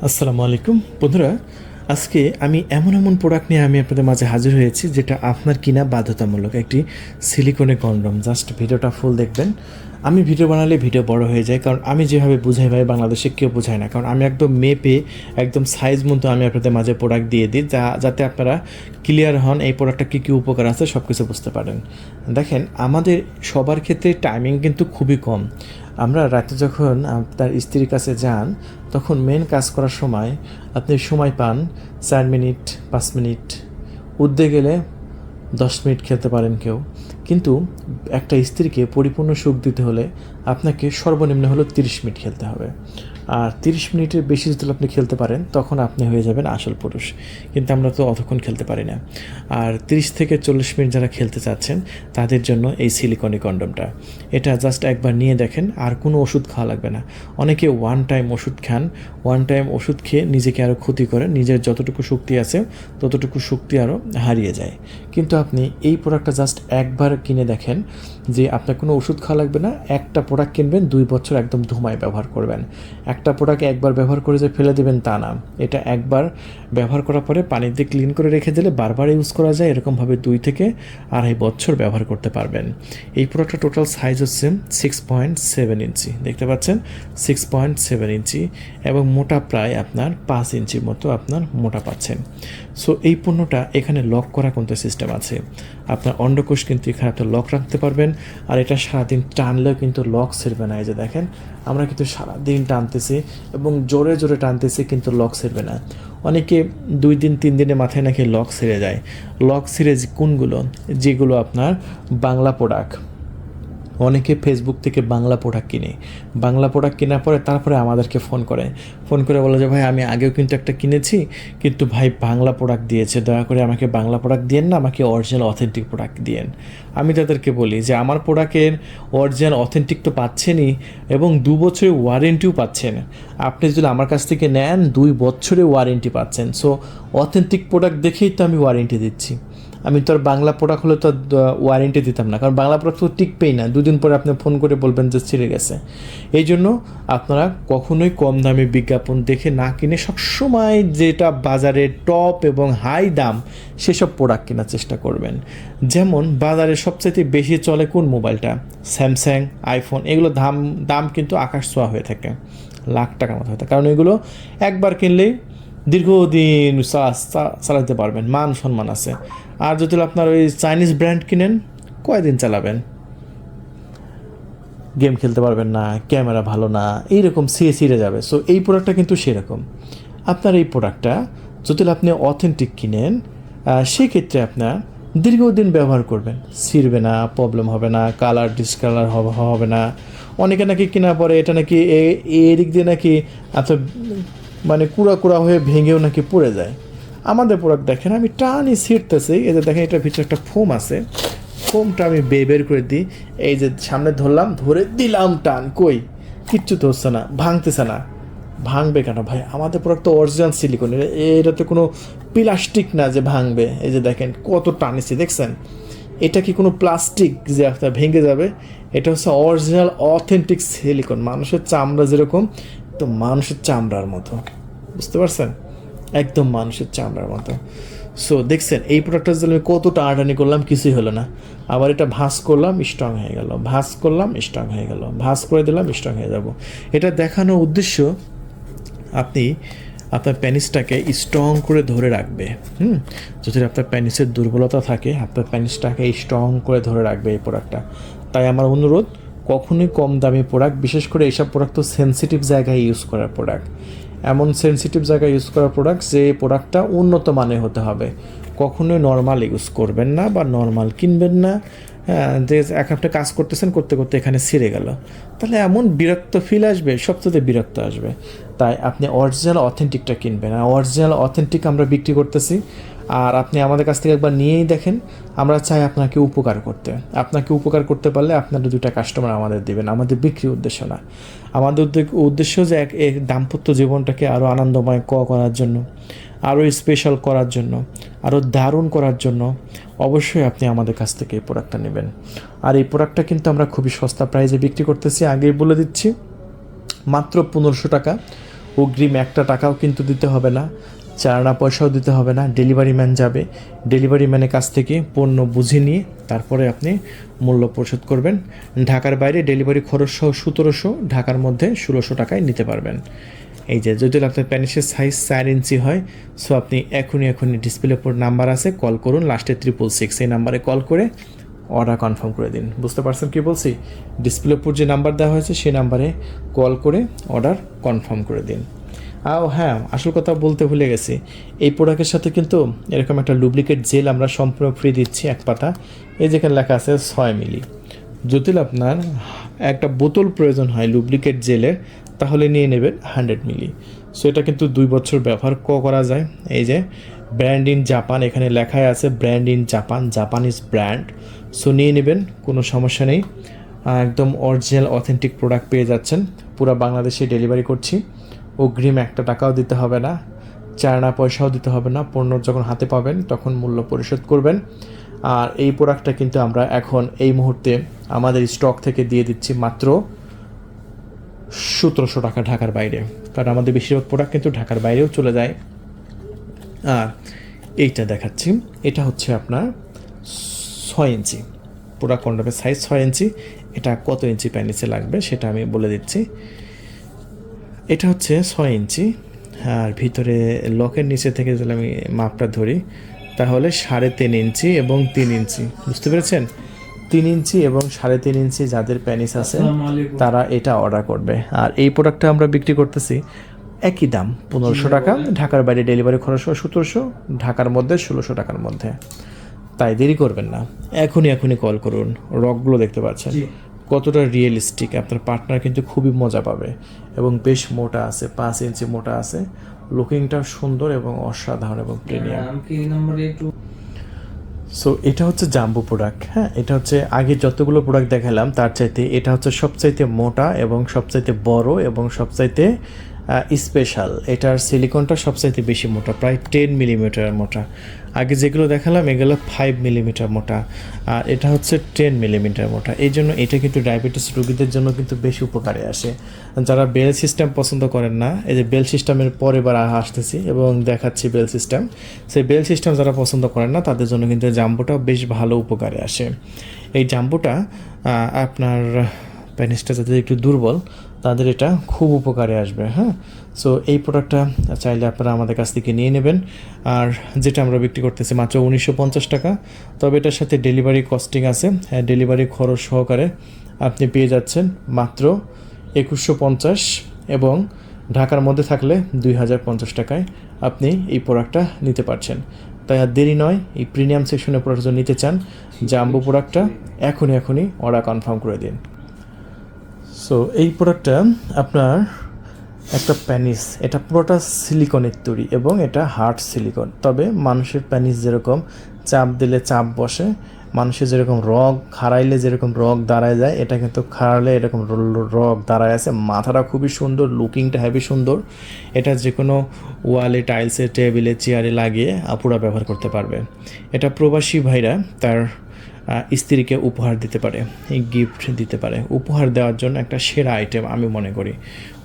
আসসালামু আলাইকুম বন্ধুরা। আজকে আমি এমন প্রোডাক্ট নিয়ে আপনাদের মাঝে হাজির হয়েছি যেটা আপনার কিনা বাধ্যতামূলক, একটি সিলিকনের কন্ডম। জাস্ট ভিডিওটা ফুল দেখবেন। আমি ভিডিও বানালে ভিডিও বড় হয়ে যায়, কারণ আমি যেভাবে বুঝাই ভাই বাংলাদেশে কেউ বোঝায় না, কারণ আমি একদম মেপে একদম সাইজ মতো আমি আপনাদের মাঝে প্রোডাক্ট দিয়ে দিই, যাতে আপনারা ক্লিয়ার হন এই প্রোডাক্টটা কী কী উপকার আছে সব কিছু বুঝতে পারেন। দেখেন, আমাদের সবার ক্ষেত্রে টাইমিং কিন্তু খুবই কম। আমরা রাতে যখন আপনার স্ত্রীর কাছে যান, তখন মেন কাজ করার সময় আপনি সময় পান 4 মিনিট, 5 মিনিট, উদ্দে গেলে 10 মিনিট খেলতে পারেন কেউ। কিন্তু একটা স্ত্রীকে পরিপূর্ণ সুখ দিতে হলে আপনাকে সর্বনিম্ন হলো 30 মিনিট খেলতে হবে। আর 30 মিনিটের বেশি যদি আপনি খেলতে পারেন তখন আপনি হয়ে যাবেন আসল পুরুষ। কিন্তু আমরা তো অতক্ষণ খেলতে পারি না। আর 30 থেকে 40 মিনিট যারা খেলতে চাচ্ছেন তাদের জন্য এই সিলিকনি কন্ডমটা। এটা জাস্ট একবার নিয়ে দেখেন, আর কোনো ওষুধ খাওয়া লাগবে না। অনেকে ওয়ান টাইম ওষুধ খান, ওয়ান টাইম ওষুধ খেয়ে নিজেকে আরও ক্ষতি করেন, নিজের যতটুকু শক্তি আছে ততটুকু শক্তি আরও হারিয়ে যায়। কিন্তু আপনি এই প্রোডাক্টটা জাস্ট একবার কিনে দেখেন যে আপনার কোনো ওষুধ খাওয়া লাগবে না। একটা প্রোডাক্ট কিনবেন, 2 বছর একদম ধুমায় ব্যবহার করবেন। একটা প্রোডাক্ট একবার ব্যবহার করে যে ফেলে দেবেন তা না, এটা একবার ব্যবহার করার পরে পানিতে ক্লিন করে রেখে দিলে বারবার ইউজ করা যায়। এরকমভাবে 2 থেকে 2.5 বছর ব্যবহার করতে পারবেন। এই প্রোডাক্টটা টোটাল সাইজ হচ্ছে 6.7 ইঞ্চি, দেখতে পাচ্ছেন 6.7 ইঞ্চি, এবং মোটা প্রায় আপনার 5 ইঞ্চির মতো আপনার মোটা পাচ্ছেন। সো এই পণ্যটা এখানে লক করা কিন্তু সিস্টেম আছে। আপনার অন্ডকোষ কিন্তু এখানে আপনি লক রাখতে পারবেন। আর এটা সারাদিন টানলেও কিন্তু লক ছেড়বে না। এই যে দেখেন, আমরা কিন্তু সারাদিন টানতেছি এবং জোরে জোরে টানতেছি, কিন্তু লক ছেড়বে না। অনেকে 2 দিন 3 দিনের মাথায় নাকি লক ছেড়ে যায়। লক ছেড়ে কোনগুলো? যেগুলো আপনার বাংলা প্রোডাক্ট। অনেকে ফেসবুক থেকে বাংলা প্রোডাক্ট কিনে, বাংলা প্রোডাক্ট কেনার পরে তারপরে আমাদেরকে ফোন করে বলে যে ভাই আমি আগেও কিন্তু একটা কিনেছি, কিন্তু ভাই বাংলা প্রোডাক্ট দিয়েছে, দয়া করে আমাকে বাংলা প্রোডাক্ট দিয়েন না, আমাকে অরিজিনাল অথেন্টিক প্রোডাক্ট দিয়েন। আমি তাদেরকে বলি যে আমার প্রোডাক্টের অরিজিনাল অথেন্টিক তো পাচ্ছেনই, এবং 2 বছরের ওয়ারেন্টিও পাচ্ছেন। আপনি যদি আমার কাছ থেকে নেন 2 বছরের ওয়ারেন্টি পাচ্ছেন। সো অথেন্টিক প্রোডাক্ট দেখেই তো আমি ওয়ারেন্টি দিচ্ছি। আমি তো আর বাংলা প্রোডাক্ট হলে তো ওয়ারেন্টি দিতাম না, কারণ বাংলা প্রোডাক্ট তো টিকবেই না। 2 দিন পরে আপনি ফোন করে বলবেন যে ছিঁড়ে গেছে। এই জন্য আপনারা কখনোই কম দামে বিজ্ঞাপন দেখে না কিনে সবসময় যেটা বাজারে টপ এবং হাই দাম সেসব প্রোডাক্ট কেনার চেষ্টা করবেন। যেমন বাজারে সবচাইতে বেশি চলে কোন মোবাইলটা? Samsung, iPhone. এগুলো দাম কিন্তু আকাশ ছোঁয়া হয়ে থাকে, লাখ টাকার মতো হয়ে থাকে, কারণ এগুলো একবার কিনলেই দীর্ঘদিন চালাতে পারবেন, মান সম্মান আছে। আর যদি আপনার ওই চাইনিজ ব্র্যান্ড কিনেন, কয়দিন চালাবেন? গেম খেলতে পারবেন না, ক্যামেরা ভালো না, এইরকম ছিঁড়ে যাবে। সো এই প্রোডাক্টটা কিন্তু সেরকম। আপনার এই প্রোডাক্টটা যদি আপনি অথেন্টিক কিনেন, সেক্ষেত্রে আপনার দীর্ঘদিন ব্যবহার করবেন, ছিঁড়বে না, প্রবলেম হবে না, কালার ডিসকালার হবে না। অনেকে নাকি কেনার পরে এটা নাকি এদিক দিয়ে নাকি আপনার মানে কুড়া হয়ে ভেঙেও নাকি পড়ে যায়। আমাদের প্রোডাক্ট দেখেন, আমি টানি ছিঁড়তেছি, এই যে দেখেন এটার ভিতরে একটা ফোম আছে, ফোমটা আমি বের করে দিই। এই যে সামনে ধরলাম, ধরে দিলাম, টান, কই কিচ্ছু তো হচ্ছে না, ভাঙতেছে না। ভাঙবে কেন ভাই? আমাদের প্রোডাক্ট তো অরিজিনাল সিলিকন, এটা তো কোনো প্লাস্টিক না যে ভাঙবে। এই যে দেখেন কত টানিছি, দেখছেন? এটা কি কোনো প্লাস্টিক যে আপনার ভেঙে যাবে? এটা হচ্ছে অরিজিনাল অথেন্টিক সিলিকন। মানুষের চামড়া যেরকম, তো মানুষের চামড়ার মতো, বুঝতে পারছেন? একদম মানুষের চামড়ার মতো। সো দেখছেন এই প্রোডাক্টটা যদি আমি কত টানাটানি করলাম, কিছুই হলো না। আবার এটা ভাঁজ করলাম, স্ট্রং হয়ে গেল, ভাঁজ করলাম, স্ট্রং হয়ে গেল, ভাঁজ করে দিলাম, স্ট্রং হয়ে যাব। এটা দেখানোর উদ্দেশ্য আপনি আপনার প্যানিসটাকে স্ট্রং করে ধরে রাখবে। যদি আপনার প্যানিসের দুর্বলতা থাকে, আপনার প্যানিসটাকে স্ট্রং করে ধরে রাখবে এই প্রোডাক্টটা। তাই আমার অনুরোধ, কখনোই কম দামি প্রোডাক্ট, বিশেষ করে এইসব প্রোডাক্ট তো সেন্সিটিভ জায়গায় ইউজ করার প্রোডাক্ট, এমন সেন্সিটিভ জায়গায় ইউজ করার প্রোডাক্ট যে প্রোডাক্টটা উন্নত মানের হতে হবে। কখনোই নর্মাল ইউজ করবেন না বা নর্মাল কিনবেন না। যে আপনি কাজ করতেছেন, করতে করতে এখানে ছিঁড়ে গেল, তাহলে এমন বিরক্ত ফিল আসবে, সবচেয়ে বিরক্ত আসবে। তাই আপনি অরিজিনাল অথেন্টিকটা কিনবেন। আর অরিজিনাল অথেন্টিক আমরা বিক্রি করতেছি, আর আপনি আমাদের কাছ থেকে একবার নিয়েই দেখেন। আমরা চাই আপনাকে উপকার করতে। আপনাকে উপকার করতে পারলে আপনার 2টা কাস্টমার আমাদের দেবেন, আমাদের বিক্রির উদ্দেশ্য না। আমাদের উদ্দেশ্য যে এক দাম্পত্য জীবনটাকে আরও আনন্দময় করার জন্য, আরও স্পেশাল করার জন্য, আরও দারুণ করার জন্য অবশ্যই আপনি আমাদের কাছ থেকে এই প্রোডাক্টটা নেবেন। আর এই প্রোডাক্টটা কিন্তু আমরা খুবই সস্তা প্রাইসে বিক্রি করতেছি, আগেই বলে দিচ্ছি, মাত্র 1500 টাকা। অগ্রিম একটা টাকাও কিন্তু দিতে হবে না, চালানা পয়সাও দিতে হবে না। ডেলিভারি ম্যান যাবে, ডেলিভারি ম্যানের কাছ থেকে পণ্য বুঝে নিয়ে তারপরে আপনি মূল্য পরিশোধ করবেন। ঢাকার বাইরে ডেলিভারি খরচ সহ 1700, ঢাকার মধ্যে 1600 টাকায় নিতে পারবেন। এই যে যদি আপনার প্যানিসের সাইজ 4 ইঞ্চি হয়, সো আপনি এখনই ডিসপ্লে উপর নাম্বার আছে, কল করুন লাস্টে 666, এই নাম্বারে কল করে অর্ডার কনফার্ম করে দিন। বুঝতে পারছেন কি বলছি? ডিসপ্লে উপর যে নাম্বার দেওয়া হয়েছে সেই নাম্বারে কল করে অর্ডার কনফার্ম করে দিন। হ্যাঁ, আসল কথা বলতে ভুলে গেছি, এই প্রোডাক্টের সাথে কিন্তু এরকম একটা ডুপ্লিকেট জেল আমরা সম্পূর্ণ ফ্রি দিচ্ছি, 1 পাতা। এই যেখানে লেখা আছে 6 মিলি। যদি আপনার একটা বোতল প্রয়োজন হয় ডুপ্লিকেট জেলের, তাহলে নিয়ে নেবেন 100 মিলি। সো এটা কিন্তু 2 বছর ব্যবহার করা যায়। এই যে ব্র্যান্ড ইন জাপান, এখানে লেখাই আছে brand in Japan, Japanese brand. So নিয়ে নেবেন, কোনো সমস্যা নেই। একদম অরিজিনাল অথেন্টিক প্রোডাক্ট পেয়ে যাচ্ছেন। পুরো বাংলাদেশে ডেলিভারি করছি। অগ্রিম একটা টাকাও দিতে হবে না, চালানা পয়সাও দিতে হবে না। পণ্য যখন হাতে পাবেন তখন মূল্য পরিশোধ করবেন। আর এই প্রোডাক্টটা কিন্তু আমরা এখন এই মুহূর্তে আমাদের স্টক থেকে দিয়ে দিচ্ছি মাত্র 1700 টাকা ঢাকার বাইরে, কারণ আমাদের বেশিরভাগ প্রোডাক্ট কিন্তু ঢাকার বাইরেও চলে যায়। আর এইটা দেখাচ্ছি, এটা হচ্ছে আপনার 6 ইঞ্চি পুরা কন্ডমের সাইজ 6 ইঞ্চি। এটা কত ইঞ্চি প্যানিসে লাগবে সেটা আমি বলে দিচ্ছি। এটা হচ্ছে 6 ইঞ্চি, আর ভিতরে লকের নিচে থেকে যদি আমি মাপটা ধরি তাহলে 3.5 ইঞ্চি এবং 3 ইঞ্চি। বুঝতে পেরেছেন? 3 ইঞ্চি এবং 3.5 ইঞ্চি যাদের প্যানিস আছে তারা এটা অর্ডার করবে। আর এই প্রোডাক্টটা আমরা বিক্রি করতেছি একই দাম 1500 টাকা, ঢাকার বাইরে ডেলিভারি খরচ 1700, ঢাকার মধ্যে 1600 টাকার মধ্যে। তাই দেরি করবেন না, এখনই কল করুন। রকগুলো দেখতে পাচ্ছেন কতটা রিয়েলিস্টিক, আপনার পার্টনার কিন্তু খুবই মজা পাবে। এবং বেশ মোটা আছে, 5 ইঞ্চি মোটা আছে। লুকিংটা সুন্দর এবং অসাধারণ এবং প্রিমিয়াম। সো এটা হচ্ছে জাম্বো প্রোডাক্ট। হ্যাঁ, এটা হচ্ছে আগে যতগুলো প্রোডাক্ট দেখালাম তার চাইতে এটা হচ্ছে সবচাইতে মোটা এবং সবচাইতে বড় এবং সবচাইতে স্পেশাল। এটার সিলিকনটা সবচাইতে বেশি মোটা, প্রায় 10 মিলিমিটার মোটা। আগে যেগুলো দেখালাম এগুলো 5 মিলিমিটার মোটা, আর এটা হচ্ছে 10 মিলিমিটার মোটা। এই জন্য এটা কিন্তু ডায়াবেটিস রোগীদের জন্য কিন্তু বেশি উপকারে আসে। যারা বেল সিস্টেম পছন্দ করেন না, এই যে বেল সিস্টেমের পরে এবার আসতেছি এবং দেখাচ্ছি বেল সিস্টেম। সেই বেল সিস্টেম যারা পছন্দ করেন না তাদের জন্য কিন্তু জাম্বোটা বেশ ভালো উপকারে আসে। এই জাম্বোটা আপনার প্যানিসটা যাদের একটু দুর্বল তাদের এটা খুব উপকারে আসবে। হ্যাঁ, সো এই প্রোডাক্টটা চাইলে আপনারা আমাদের কাছ থেকে নিয়ে নেবেন। আর যেটা আমরা বিক্রি করতেছি মাত্র 1950 টাকা, তবে এটার সাথে ডেলিভারি কস্টিং আছে। হ্যাঁ, ডেলিভারি খরচ সহকারে আপনি পেয়ে যাচ্ছেন মাত্র 2150, এবং ঢাকার মধ্যে থাকলে 2050 টাকায় আপনি এই প্রোডাক্টটা নিতে পারছেন। তাই আর দেরি নয়, এই প্রিমিয়াম সেকশনের প্রোডাক্ট যদি নিতে চান, জাম্বো প্রোডাক্টটা এখনই অর্ডার কনফার্ম করে দিন। সো এই প্রোডাক্টটা আপনার একটা প্যানিস, এটা পুরোটা সিলিকনের তৈরি এবং এটা হার্ড সিলিকন। তবে মানুষের প্যানিস যেরকম চাপ দিলে চাপ বসে, মানুষের যেরকম রগ খাড়াইলে যেরকম রগ দাঁড়ায় যায়, এটা কিন্তু খাড়ালে এরকম রগ দাঁড়ায় আছে। মাথাটা খুবই সুন্দর, লুকিংটা হেভি সুন্দর। এটা যে কোনো ওয়ালে, টাইলসে, টেবিলে, চেয়ারে লাগিয়ে আপুরা ব্যবহার করতে পারবে। এটা প্রবাসী ভাইরা তার স্ত্রীকে উপহার দিতে পারে, গিফট দিতে পারে। উপহার দেওয়ার জন্য একটা সেরা আইটেম আমি মনে করি,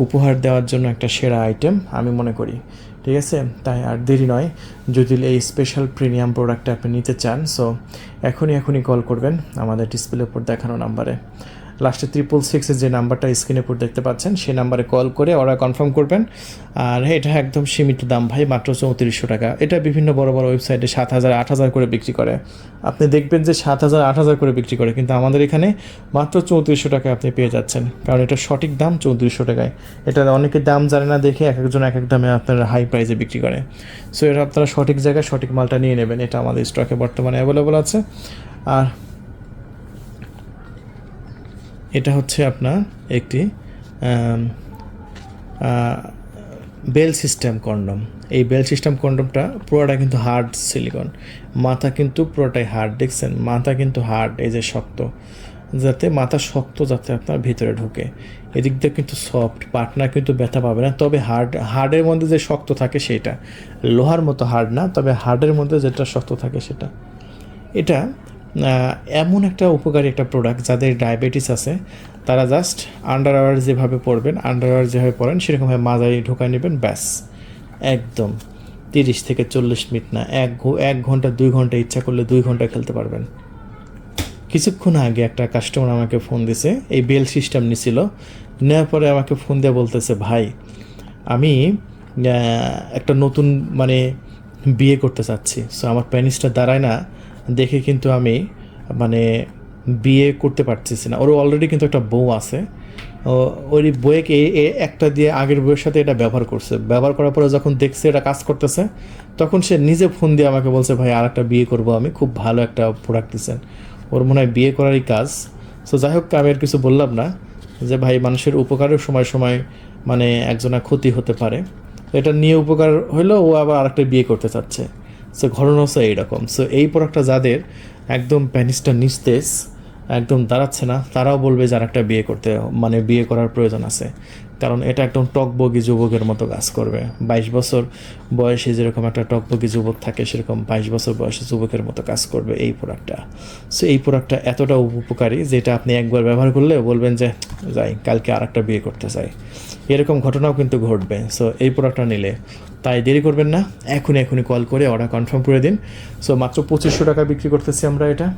উপহার দেওয়ার জন্য একটা সেরা আইটেম আমি মনে করি। ঠিক আছে, তাই আর দেরি নয়, যদি এই স্পেশাল প্রিমিয়াম প্রোডাক্টটা আপনি নিতে চান, সো এখনই কল করবেন আমাদের ডিসপ্লের উপর দেখানো নাম্বারে। লাস্টে 666 যে নাম্বারটা স্ক্রিনের উপর দেখতে পাচ্ছেন সেই নাম্বারে কল করে অর্ডার কনফার্ম করবেন। আর এটা একদম সীমিত দাম ভাই, মাত্র 3400 টাকা। এটা বিভিন্ন বড় ওয়েবসাইটে 7000, 8000 করে বিক্রি করে। আপনি দেখবেন যে 7000, 8000 করে বিক্রি করে, কিন্তু আমাদের এখানে মাত্র 3400 টাকায় আপনি পেয়ে যাচ্ছেন, কারণ এটা সঠিক দাম 3400 টাকায়। এটা অনেকে দাম জানে না দেখে একজন এক এক দামে আপনার হাই প্রাইসে বিক্রি করে। সো এটা আপনারা সঠিক জায়গায় সঠিক মালটা নিয়ে নেবেন। এটা আমাদের স্টকে বর্তমানে অ্যাভেলেবল আছে। আর এটা হচ্ছে আপনার একটি বেল সিস্টেম কন্ডম। এই বেল সিস্টেম কন্ডমটা পুরোটা কিন্তু হার্ড সিলিকন, মাথা কিন্তু পুরোটাই হার্ড। দেখছেন মাথা কিন্তু হার্ড, এই যে শক্ত, যাতে মাথা শক্ত যাতে আপনার ভিতরে ঢোকে। এদিক দিয়ে কিন্তু সফট, পার্টনার কিন্তু ব্যথা পাবে না। তবে হার্ডের মধ্যে যে শক্ত থাকে সেটা লোহার মতো হার্ড না, তবে হার্ডের মধ্যে যেটা শক্ত থাকে সেটা। এটা এমন একটা উপকারী একটা প্রোডাক্ট যাদের ডায়াবেটিস আছে তারা জাস্ট আন্ডারওয়্যার যেভাবে পরবেন, আন্ডারওয়্যার যেভাবে পরেন সেরকমভাবে মাজায় ঢোকায় নেবেন, ব্যাস একদম 30 থেকে 40 মিনিট না, 1 ঘন্টা 2 ঘন্টা, ইচ্ছা করলে 2 ঘন্টা খেলতে পারবেন। কিছুক্ষণ আগে একটা কাস্টমার আমাকে ফোন দিছে, এই বেল সিস্টেম নিছিল, নেওয়ার পরে আমাকে ফোন দিয়ে বলতেছে, ভাই আমি একটা নতুন মানে বিয়ে করতে চাচ্ছি, সো আমার প্যানিসটা দাঁড়ায় না দেখে কিন্তু আমি মানে বিয়ে করতে পারতেছি না। ওর অলরেডি কিন্তু একটা বউ আছে, ওই বইয়েকে একটা দিয়ে আগের বইয়ের সাথে এটা ব্যবহার করছে, ব্যবহার করার পরে যখন দেখছে এটা কাজ করতেছে, তখন সে নিজে ফোন দিয়ে আমাকে বলছে, ভাই আর একটা বিয়ে করবো আমি, খুব ভালো একটা প্রোডাক্ট দিচ্ছেন। ওর মনে হয় বিয়ে করারই কাজ। সো যাই হোক, আমি আর কিছু বললাম না, যে ভাই মানুষের উপকারেও সময় সময় মানে একজনের ক্ষতি হতে পারে, তো এটা নিয়ে উপকার হইলেও ও আবার আরেকটা বিয়ে করতে চাচ্ছে। সো ঘটনা হচ্ছে এইরকম। সো এই প্রোডাক্টটা যাদের একদম প্যানিসটা নিস্তেজ, একদম দাঁড়াচ্ছে না, তারাও বলবে যে আরেকটা বিয়ে করতে মানে বিয়ে করার প্রয়োজন আছে, কারণ এটা একদম টকবগি যুবকের মতো কাজ করবে। 22 বছর বয়সে যেরকম একটা টকবগি যুবক থাকে, সেরকম 22 বছর বয়সে যুবকের মতো কাজ করবে এই প্রোডাক্টটা। সো এই প্রোডাক্টটা এতটা উপকারী যেটা আপনি একবার ব্যবহার করলে বলবেন যে যাই কালকে আরেকটা বিয়ে করতে চাই, এরকম ঘটনাও কিন্তু ঘটবে। সো এই প্রোডাক্টটা নিলে তাই দেরি করবেন না, এখনই কল করে অর্ডার কনফার্ম করে দিন। সো মাত্র 2500 টাকা বিক্রি করতেছি আমরা এটা।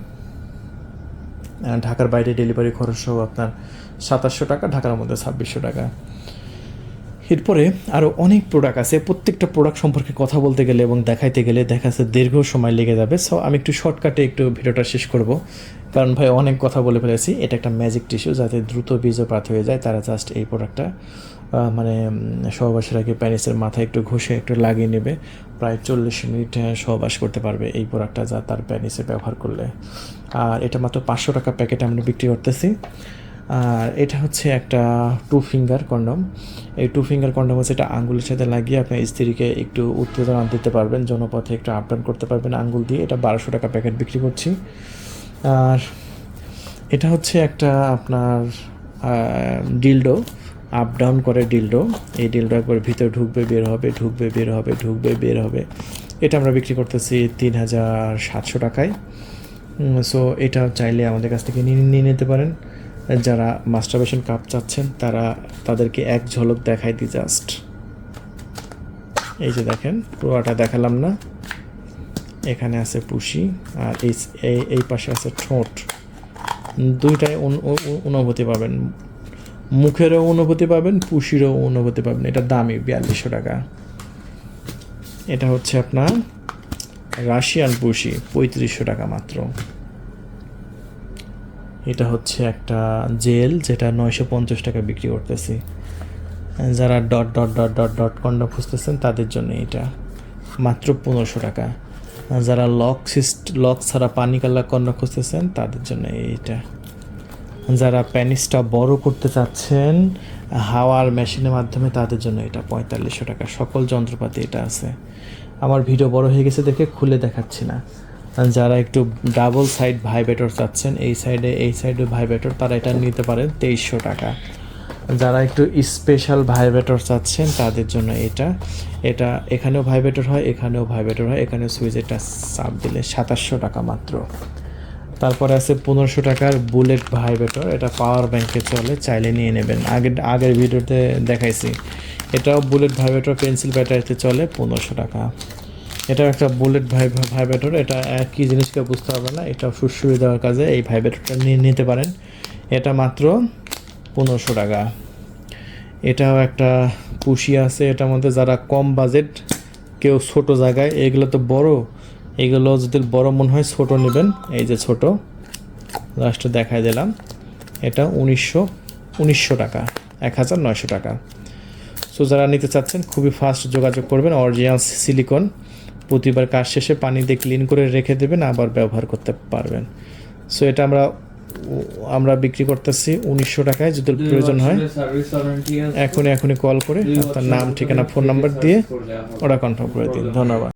ঢাকার বাইরে ডেলিভারি খরচ সহ আপনার 2700 টাকা, ঢাকার মধ্যে 2600 টাকা। এরপরে আরও অনেক প্রোডাক্ট আছে, প্রত্যেকটা প্রোডাক্ট সম্পর্কে কথা বলতে গেলে এবং দেখাইতে গেলে দেখা যাচ্ছে দীর্ঘ সময় লেগে যাবে। সো আমি একটু শর্টকাটে একটু ভিডিওটা শেষ করব, কারণ ভাই অনেক কথা বলে ফেলেছি। এটা একটা ম্যাজিক টিস্যু, যাতে দ্রুত বীর্যপাত হয়ে যায়, তারা জাস্ট এই প্রোডাক্টটা মানে সহবাসের আগে প্যানিসের মাথায় একটু ঘষে একটু লাগিয়ে নেবে, প্রায় 40 মিনিট সহবাস করতে পারবে এই প্রোডাক্টটা যা তার প্যানিসে ব্যবহার করলে। আর এটা মাত্র 500 টাকা প্যাকেট আমরা বিক্রি করতেছি। আর এটা হচ্ছে একটা 2 ফিঙ্গার কন্ডম। এই 2 ফিঙ্গার কন্ডম হচ্ছে এটা আঙ্গুলের সাথে লাগিয়ে আপনার স্ত্রীকে একটু উত্তেজনা দিতে পারবেন, জনপথে একটু আপ ডাউন করতে পারবেন আঙ্গুল দিয়ে। এটা 1200 টাকা প্যাকেট বিক্রি করছি। আর এটা হচ্ছে একটা আপনার ডিলডো, আপ ডাউন করে ডিলডো। এই ডিলডো একবার ভিতরে ঢুকবে বের হবে, ঢুকবে বের হবে, ঢুকবে বের হবে। এটা আমরা বিক্রি করতেছি 3700 টাকায়। সো এটা চাইলে আমাদের কাছ থেকে নিয়ে নিতে পারেন। যারা মাস্টারবেশন কাপ চাচ্ছেন তারা তাদেরকে এক ঝলক দেখাই দিই জাস্ট। এই যে দেখেন, পুরোটা দেখালাম না, এখানে আছে পুশি আর এই পাশে আছে ঠোঁট, দুইটাই অনুভূতি পাবেন, মুখেরও অনুভূতি পাবেন, পুশিরও অনুভূতি পাবেন। এটা দামি 4200 টাকা। এটা হচ্ছে আপনার রাশিয়ান পুশি, 3500 টাকা মাত্র। এটা হচ্ছে একটা জেল, যেটা 950 টাকা বিক্রি করতেছি। যারা dot dot dot dot dot condom খুঁজতেছেন তাদের জন্য এটা মাত্র 1500 টাকা। যারা লক ছাড়া পানি কালার কন্ডম খুঁজতেছেন তাদের জন্য এইটা। যারা প্যানিসটা বড় করতে চাচ্ছেন হাওয়ার মেশিনের মাধ্যমে, তাদের জন্য এটা 4500 টাকা। সকল যন্ত্রপাতি এটা আছে। আমার ভিডিও বড় হয়ে গেছে দেখে খুলে দেখাচ্ছি না। যারা একটু ডাবল সাইড ভাইব্রেটর চাচ্ছেন, এই সাইডে ভাইব্রেটর, তারা এটা নিতে পারেন 2300 টাকা। যারা একটু স্পেশাল ভাইব্রেটর চাচ্ছেন তাদের জন্য এটা এখানেও ভাইব্রেটর হয়, এখানেও ভাইব্রেটর হয়, এখানে সুইচেরটা চাপ দিলে 2700 টাকা মাত্র। তারপরে আছে 1500 টাকার বুলেট ভাইব্রেটর, এটা পাওয়ার ব্যাংকে চলে, চাইলে নিয়ে নেবেন। আগের ভিডিওতে দেখাইছি। এটাও বুলেট ভাইব্রেটর, পেন্সিল ব্যাটারিতে চলে, 1500 টাকা। এটাও একটা বুলেট ভাইব্রেটর, এটা কী জিনিসকে বুঝতে হবে না, এটা সুরসুরি দেওয়ার কাজে এই ভাইব্রেটরটা নিয়ে নিতে পারেন। এটা মাত্র 1500 টাকা। এটাও একটা পুশি আছে, এটার মধ্যে যারা কম বাজেট, কেউ ছোট জায়গায়, এগুলো তো বড়, এগুলো যদি বড় মনে হয় ছোট নেবেন। এই যে ছোট, লাস্টে দেখাই দিলাম। এটা 1900 টাকা, 1900 টাকা। সো যারা নিতে চাচ্ছেন খুবই ফাস্ট যোগাযোগ করবেন। অরিজিনাল সিলিকন, প্রতিবার কাজ শেষে পানি দিয়ে ক্লিন করে রেখে দেবেন, আবার ব্যবহার করতে পারবেন। সো এটা আমরা বিক্রি করতেছি 1900 টাকায়। যদি প্রয়োজন হয় এখনই কল করে আপনার নাম, ঠিকানা, ফোন নাম্বার দিয়ে ওরা কনফার্ম করে দিন। ধন্যবাদ।